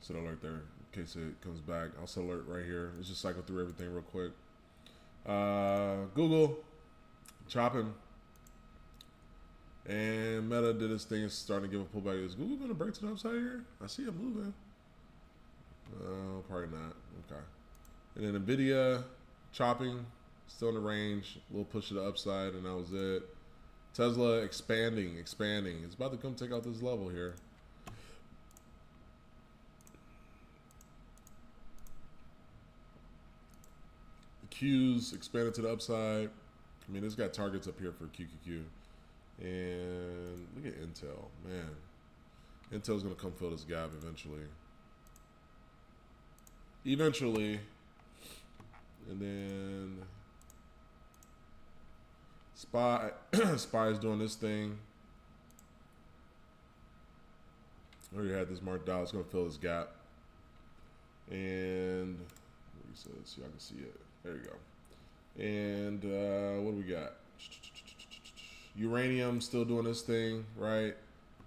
S1: Set an alert there in case it comes back. I'll set alert right here. Let's just cycle through everything real quick. Google, chopping. And Meta did its thing. It's starting to give a pullback. Is Google going to break to the upside here? I see it moving. Probably not. Okay. And then NVIDIA, chopping, still in the range. We'll push to the upside, and that was it. Tesla expanding. It's about to come take out this level here. The Q's expanded to the upside. I mean, it's got targets up here for QQQ. And look at Intel, man. Intel's gonna come fill this gap eventually. And then Spy is doing this thing. I already had this marked out. It's gonna fill this gap. And what he says, so y'all can see it. There you go. And what do we got? Uranium still doing this thing, right?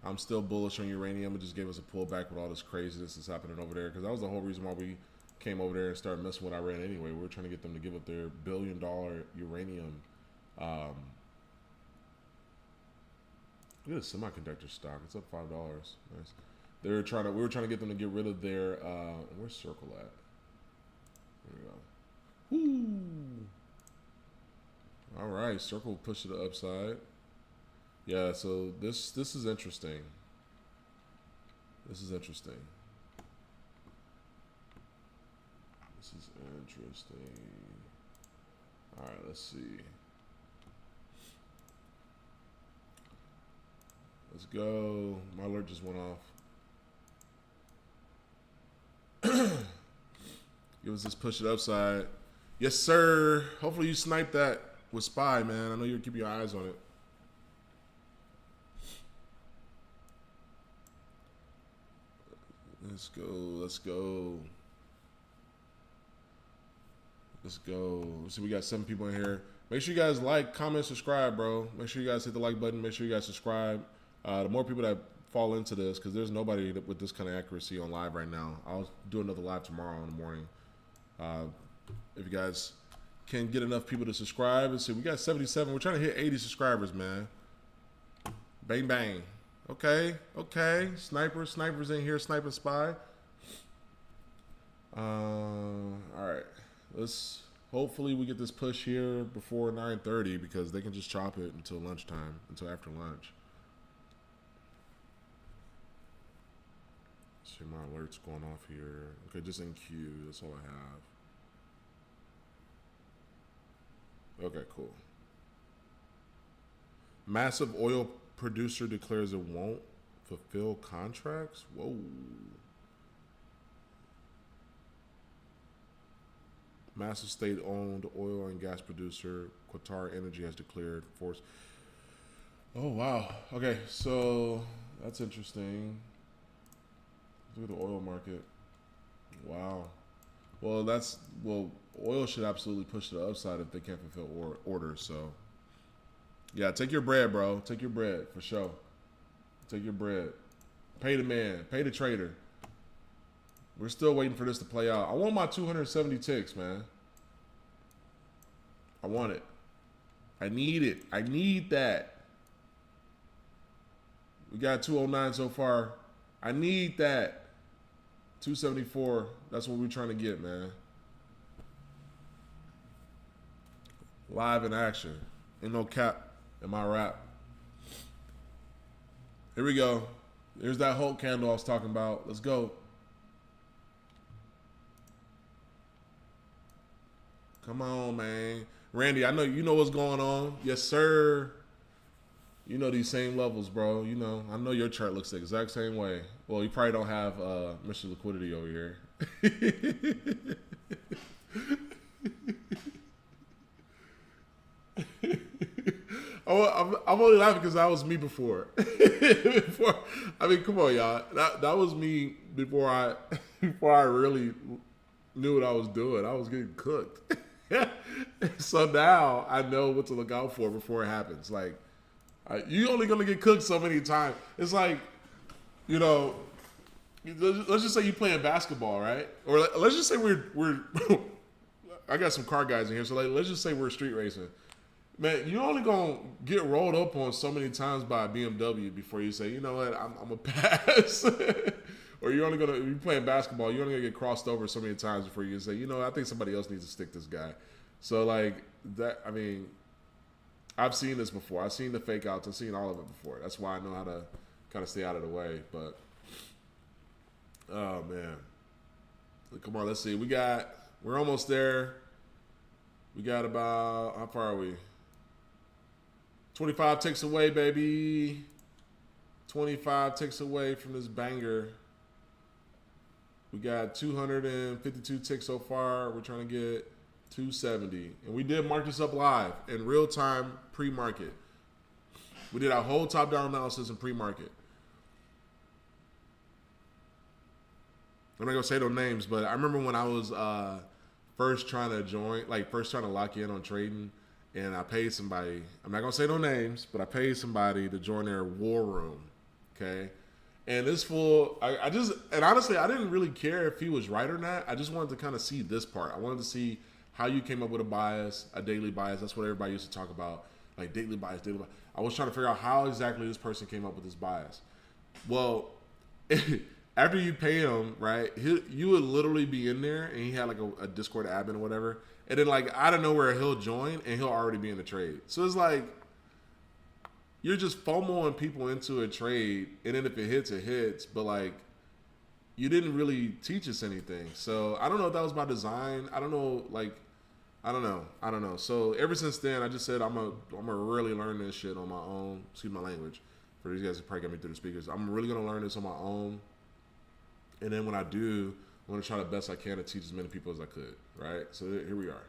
S1: I'm still bullish on uranium. It just gave us a pullback with all this craziness that's happening over there, because that was the whole reason why we came over there and started messing with Iran anyway. We were trying to get them to give up their $1 billion uranium. Look at the semiconductor stock. It's up $5. Nice. We were trying to get them to get rid of their where's Circle at? There we go. Woo! All right, Circle push to the upside. Yeah, so this is interesting. This is interesting. All right, let's see. Let's go. My alert just went off. Give us this push it upside. Yes, sir. Hopefully you snipe that with Spy, man. I know you'll keep your eyes on it. Let's go. Let's go. Let's go. Let's see, we got 7 people in here. Make sure you guys like, comment, subscribe, bro. Make sure you guys hit the like button. Make sure you guys subscribe. The more people that fall into this, because there's nobody with this kind of accuracy on live right now. I'll do another live tomorrow in the morning. If you guys can get enough people to subscribe. Let's see, we got 77. We're trying to hit 80 subscribers, man. Bang, bang. Okay, okay. Sniper's in here. Sniper Spy. All right. Let's hopefully we get this push here before 9:30, because they can just chop it until lunchtime, until after lunch. See, my alert's going off here. Okay, just in queue. That's all I have. Okay, cool. Massive oil producer declares it won't fulfill contracts. Whoa. Massive state-owned oil and gas producer Qatar Energy has declared force. Oh, wow. Okay, so that's interesting. Look at the oil market. Wow. Well, oil should absolutely push to the upside if they can't fulfill orders. So, yeah, take your bread, bro. Take your bread for sure. Take your bread. Pay the man. Pay the trader. We're still waiting for this to play out. I want my 270 ticks, man. I want it. I need it. I need that. We got 209 so far. I need that. 274. That's what we're trying to get, man. Live in action. Ain't no cap in my rap. Here we go. There's that Hulk candle I was talking about. Let's go. Come on, man. Randy, I know you know what's going on. Yes, sir. You know these same levels, bro. You know, I know your chart looks the exact same way. Well, you probably don't have Mr. Liquidity over here. I'm only laughing because that was me before. I mean, come on, y'all. That was me before I really knew what I was doing. I was getting cooked. So now I know what to look out for before it happens. Like, you only gonna get cooked so many times. It's like, you know, let's just say you playing basketball, right? Or let's just say we're I got some car guys in here. So like, let's just say we're street racing. Man, you only gonna get rolled up on so many times by a BMW before you say, you know what, I'm gonna pass. Or you're playing basketball, you're only gonna get crossed over so many times before you say, you know, I think somebody else needs to stick this guy. So like that, I mean, I've seen this before. I've seen the fake outs. I've seen all of it before. That's why I know how to kind of stay out of the way. But oh man, come on, let's see. We're almost there. We got about, how far are we? 25 ticks away, baby. 25 ticks away from this banger. We got 252 ticks so far. We're trying to get 270. And we did mark this up live in real time pre-market. We did our whole top-down analysis in pre-market. I'm not going to say no names, but I remember when I was first trying to lock in on trading. And I paid somebody, I'm not going to say no names, but I paid somebody to join their war room, okay? And this fool, and honestly, I didn't really care if he was right or not. I just wanted to kind of see this part. I wanted to see how you came up with a daily bias. That's what everybody used to talk about, like daily bias. I was trying to figure out how exactly this person came up with this bias. Well, after you pay him, right, you would literally be in there, and he had like a Discord admin or whatever. And then, like, out of nowhere, he'll join, and he'll already be in the trade. So it's like, you're just FOMOing people into a trade, and then if it hits, it hits. But, like, you didn't really teach us anything. So I don't know if that was by design. I don't know. I don't know. So ever since then, I just said I'm gonna really learn this shit on my own. Excuse my language. For these guys who probably got me through the speakers, I'm really going to learn this on my own. And then when I do, I'm going to try the best I can to teach as many people as I could, right? So here we are.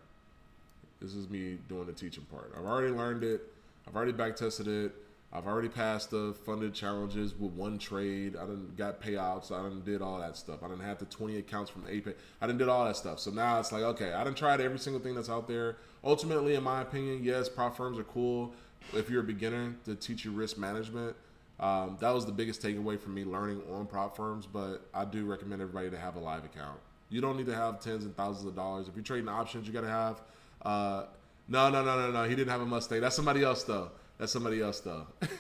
S1: This is me doing the teaching part. I've already learned it. I've already back tested it. I've already passed the funded challenges with one trade. I done got payouts. I done did all that stuff. I done had the 20 accounts from API. I done did all that stuff. So now it's like, okay, I done tried every single thing that's out there. Ultimately, in my opinion, yes, prop firms are cool if you're a beginner to teach you risk management. That was the biggest takeaway from me learning on prop firms, but I do recommend everybody to have a live account. You don't need to have tens and thousands of dollars. If you're trading options, you got to have no. He didn't have a Mustang. That's somebody else though.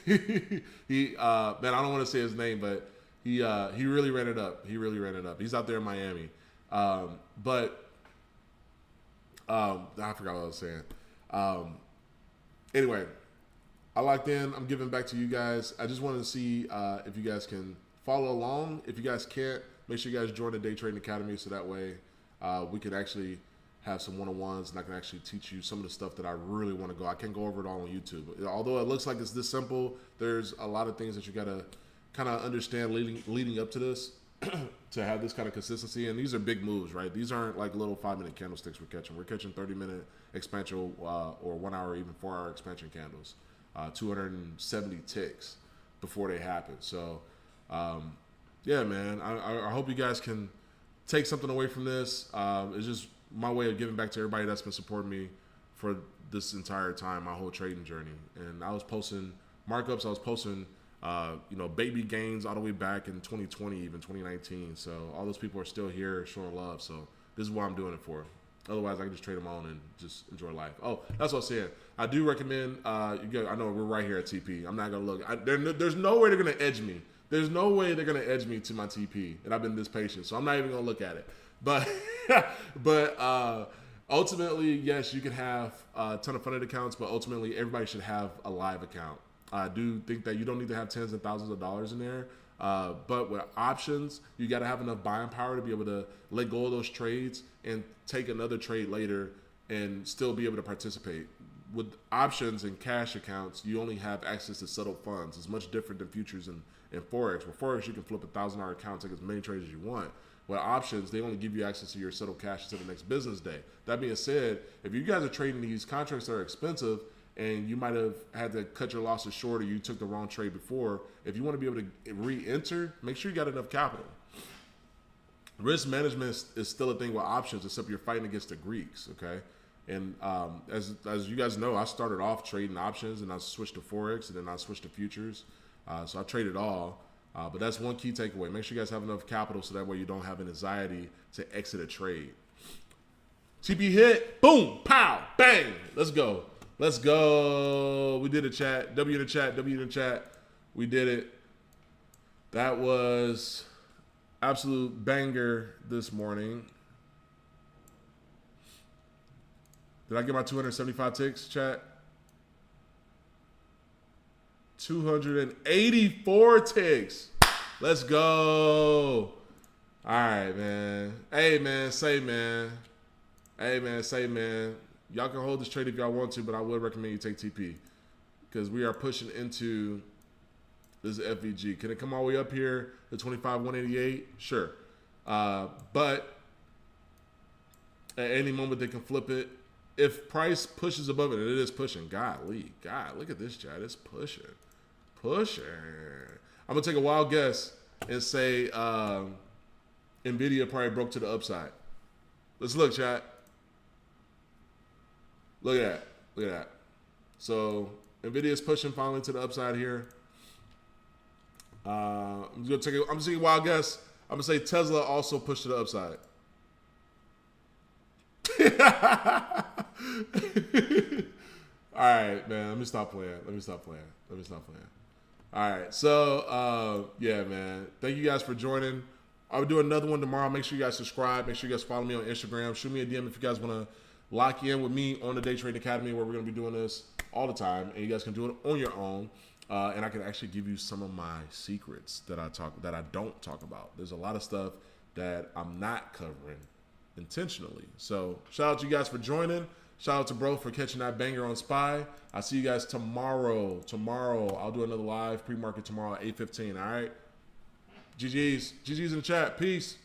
S1: He man, I don't want to say his name, but he really ran it up. He's out there in Miami. I forgot what I was saying. Anyway, I locked in. I'm giving back to you guys. I just wanted to see if you guys can follow along. If you guys can't, make sure you guys join the Day Trading Academy so that way we can actually have some one-on-ones and I can actually teach you some of the stuff that I really want to go. I can't go over it all on YouTube. Although it looks like it's this simple, there's a lot of things that you got to kind of understand leading up to this to have this kind of consistency. And these are big moves, right? These aren't like little 5-minute candlesticks we're catching. We're catching 30-minute expansion or 1 hour, even 4 hour expansion candles. 270 ticks before they happen. So, yeah, man, I hope you guys can take something away from this. It's just my way of giving back to everybody that's been supporting me for this entire time, my whole trading journey. And I was posting markups. I was posting, baby gains all the way back in 2020, even 2019. So all those people are still here showing love. So this is what I'm doing it for. Otherwise, I can just trade them on and just enjoy life. Oh, that's what I said. I do recommend, I know we're right here at TP. I'm not going to look. There's no way they're going to edge me. There's no way they're going to edge me to my TP. And I've been this patient. So I'm not even going to look at it. But ultimately, yes, you can have a ton of funded accounts, but ultimately everybody should have a live account. I do think that you don't need to have tens and thousands of dollars in there. But with options, you got to have enough buying power to be able to let go of those trades and take another trade later and still be able to participate. With options and cash accounts, you only have access to settled funds. It's much different than futures and Forex. With Forex, you can flip $1,000 account, take as many trades as you want. With options, they only give you access to your settled cash until the next business day. That being said, if you guys are trading these contracts that are expensive and you might have had to cut your losses short or you took the wrong trade before, if you want to be able to re-enter, make sure you got enough capital. Risk management is still a thing with options, except you're fighting against the Greeks, okay? And as you guys know, I started off trading options and I switched to Forex and then I switched to futures. So I traded all. But that's one key takeaway. Make sure you guys have enough capital so that way you don't have an anxiety to exit a trade. TP hit. Boom. Pow. Bang. Let's go. Let's go. We did it, chat. W in the chat. W in the chat. We did it. That was absolute banger this morning. Did I get my 275 ticks, chat? 284 ticks. Let's go. All right, man. Hey, man. Say, man. Hey, man. Say, man. Y'all can hold this trade if y'all want to, but I would recommend you take TP because we are pushing into this FVG. Can it come all the way up here to 25,188? Sure. But at any moment they can flip it. If price pushes above it, and it is pushing. Golly, God, look at this, chat. It's pushing. Pushing. I'm going to take a wild guess and say NVIDIA probably broke to the upside. Let's look, chat. Look at that. Look at that. So NVIDIA is pushing finally to the upside here. I'm just taking a wild guess. I'm going to say Tesla also pushed to the upside. All right, man. Let me stop playing. All right. So, yeah, man. Thank you guys for joining. I'll do another one tomorrow. Make sure you guys subscribe. Make sure you guys follow me on Instagram. Shoot me a DM if you guys want to lock in with me on the Day Trading Academy, where we're going to be doing this all the time, and you guys can do it on your own. And I can actually give you some of my secrets that I don't talk about. There's a lot of stuff that I'm not covering intentionally. So shout out to you guys for joining. Shout out to bro for catching that banger on SPY. I'll see you guys tomorrow. I'll do another live pre-market tomorrow at 8:15. All right. GG's in the chat. Peace.